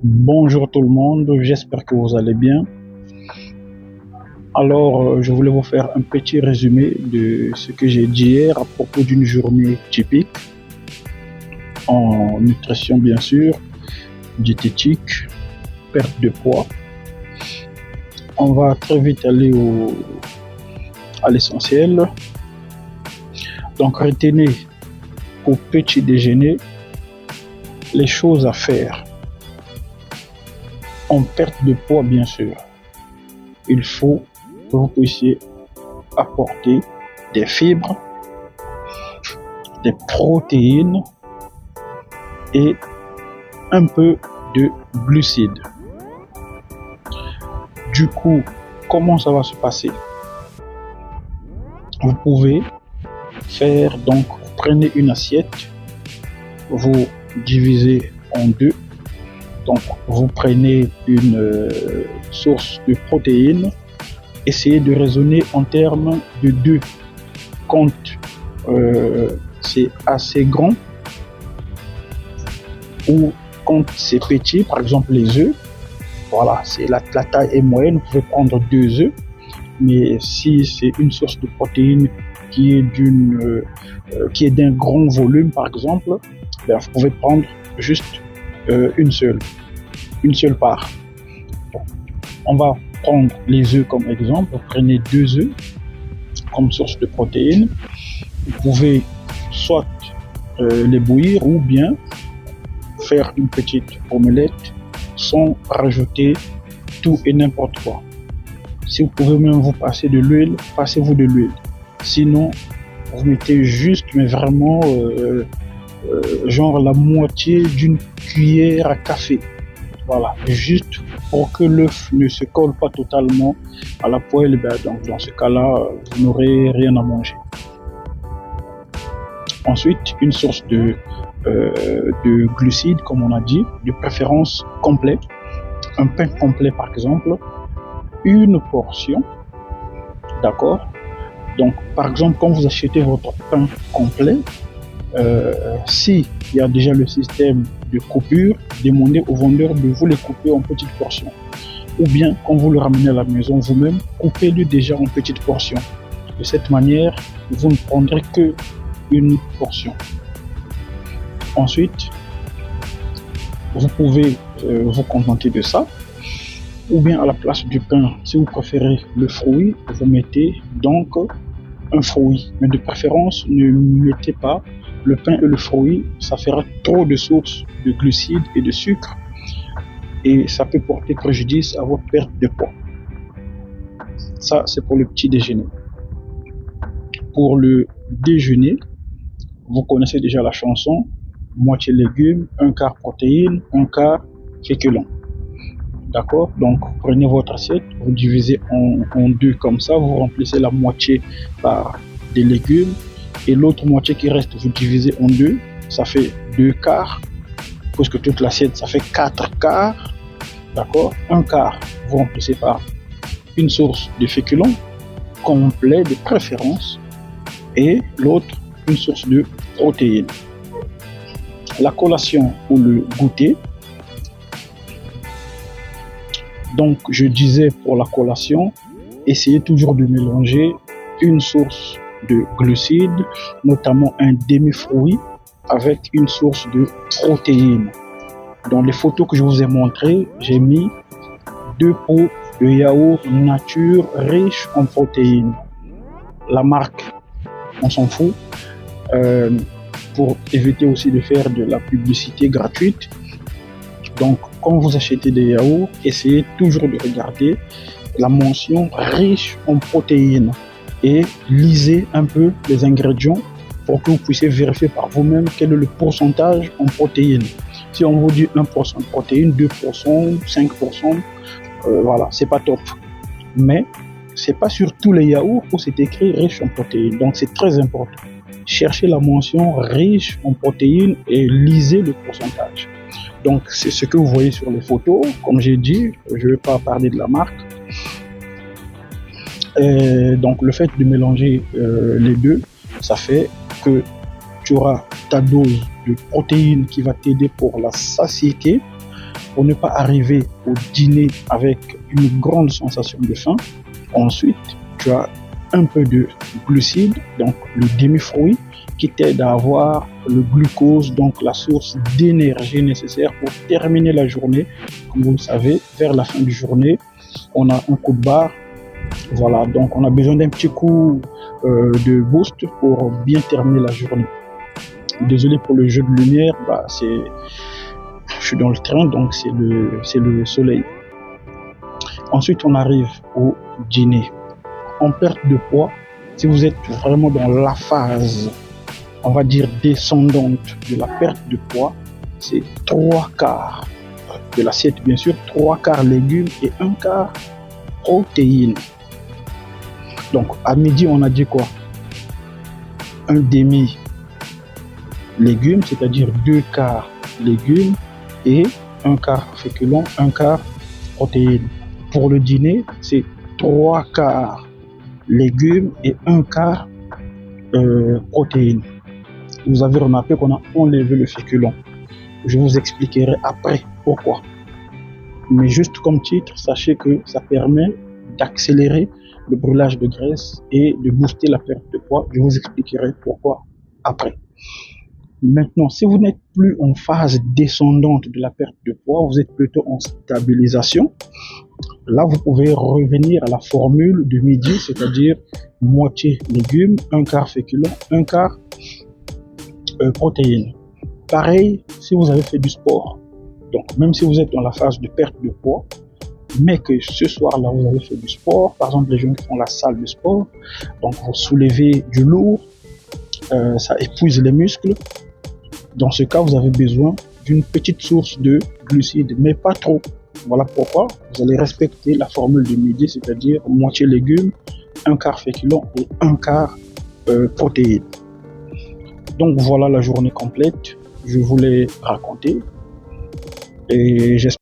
Bonjour tout le monde, j'espère que vous allez bien. Alors, je voulais vous faire un petit résumé de ce que j'ai dit hier à propos d'une journée typique en nutrition, bien sûr, diététique, perte de poids. On va très vite aller à l'essentiel. Donc, retenez au petit déjeuner les choses à faire. En perte de poids, bien sûr, il faut que vous puissiez apporter des fibres, des protéines et un peu de glucides. Du coup, comment ça va se passer? Vous pouvez faire, donc, vous prenez une assiette, vous divisez en deux. Donc, vous prenez une source de protéines, essayez de raisonner en termes de deux. Quand c'est assez grand ou quand c'est petit, par exemple les œufs, voilà, c'est la taille est moyenne, vous pouvez prendre 2 œufs. Mais si c'est une source de protéines qui est d'un grand volume, par exemple, ben, vous pouvez prendre juste une seule part. Bon, on va prendre les œufs comme exemple. Vous prenez 2 œufs comme source de protéines. Vous pouvez soit les bouillir ou bien faire une petite omelette sans rajouter tout et n'importe quoi. Si vous pouvez même vous passer de l'huile, passez-vous de l'huile. Sinon, vous mettez juste, mais vraiment, genre la moitié d'une cuillère à café. Voilà, juste pour que l'œuf ne se colle pas totalement à la poêle. Ben, donc dans ce cas-là, vous n'aurez rien à manger. Ensuite, une source de glucides, comme on a dit, de préférence complet. Un pain complet, par exemple, une portion, d'accord? Donc, par exemple, quand vous achetez votre pain complet, s'il y a déjà le système de coupure, demandez au vendeur de vous les couper en petites portions. Ou bien, quand vous le ramenez à la maison vous-même, coupez-le déjà en petites portions. De cette manière, vous ne prendrez que une portion. Ensuite, vous pouvez vous contenter de ça. Ou bien à la place du pain, si vous préférez le fruit, vous mettez donc un fruit. Mais de préférence, ne mettez pas le pain et le fruit, ça fera trop de sources de glucides et de sucre et ça peut porter préjudice à votre perte de poids. Ça, c'est pour le petit déjeuner. Pour le déjeuner, vous connaissez déjà la chanson, moitié légumes, un quart protéines, un quart féculents. D'accord? Donc, prenez votre assiette, vous divisez en deux comme ça, vous remplissez la moitié par des légumes et l'autre moitié qui reste, vous divisez en deux, ça fait 2 quarts, puisque toute l'assiette, ça fait 4 quarts. D'accord? Un quart, vous remplissez par une source de féculents complet de préférence et l'autre, une source de protéines. La collation ou le goûter. Donc, je disais pour la collation, essayez toujours de mélanger une source de glucides, notamment un demi-fruit, avec une source de protéines. Dans les photos que je vous ai montrées, j'ai mis 2 pots de yaourt nature riche en protéines. La marque, on s'en fout, pour éviter aussi de faire de la publicité gratuite. Donc, quand vous achetez des yaourts, essayez toujours de regarder la mention riche en protéines et lisez un peu les ingrédients pour que vous puissiez vérifier par vous-même quel est le pourcentage en protéines. Si on vous dit 1% de protéines, 2%, 5%, voilà, c'est pas top. Mais c'est pas sur tous les yaourts où c'est écrit riche en protéines. Donc, c'est très important. Cherchez la mention riche en protéines et lisez le pourcentage. Donc, c'est ce que vous voyez sur les photos. Comme j'ai dit, je ne vais pas parler de la marque. Et donc, le fait de mélanger les deux, ça fait que tu auras ta dose de protéines qui va t'aider pour la satiété pour ne pas arriver au dîner avec une grande sensation de faim. Ensuite, tu as un peu de glucides, donc le demi-fruit, qui t'aide à avoir le glucose, donc la source d'énergie nécessaire pour terminer la journée. Comme vous le savez, vers la fin de journée, on a un coup de barre. Voilà, donc on a besoin d'un petit coup de boost pour bien terminer la journée. Désolé pour le jeu de lumière, je suis dans le train, donc c'est le soleil. Ensuite, on arrive au dîner. En perte de poids, si vous êtes vraiment dans la phase, on va dire, descendante de la perte de poids, c'est 3/4 de l'assiette, bien sûr, 3/4 légumes et 1/4 protéines. Donc, à midi, on a dit quoi? Un demi légumes, c'est-à-dire 2/4 légumes et 1/4 féculents, 1/4 protéines. Pour le dîner, c'est 3/4 légumes et 1/4 protéines. Vous avez remarqué qu'on a enlevé le féculent. Je vous expliquerai après pourquoi. Mais juste comme titre, sachez que ça permet d'accélérer le brûlage de graisse et de booster la perte de poids. Je vous expliquerai pourquoi après. Maintenant, si vous n'êtes plus en phase descendante de la perte de poids, vous êtes plutôt en stabilisation. Là, vous pouvez revenir à la formule de midi, c'est-à-dire moitié légumes, 1/4 féculents, 1/4 protéines. Pareil, si vous avez fait du sport. Donc, même si vous êtes dans la phase de perte de poids, mais que ce soir-là, vous avez fait du sport, par exemple, les gens qui font la salle de sport, donc vous soulevez du lourd, ça épuise les muscles. Dans ce cas, vous avez besoin d'une petite source de glucides, mais pas trop. Voilà pourquoi vous allez respecter la formule du midi, c'est-à-dire moitié légumes, 1/4 féculents et 1/4 protéines. Donc voilà la journée complète, je voulais raconter et j'espère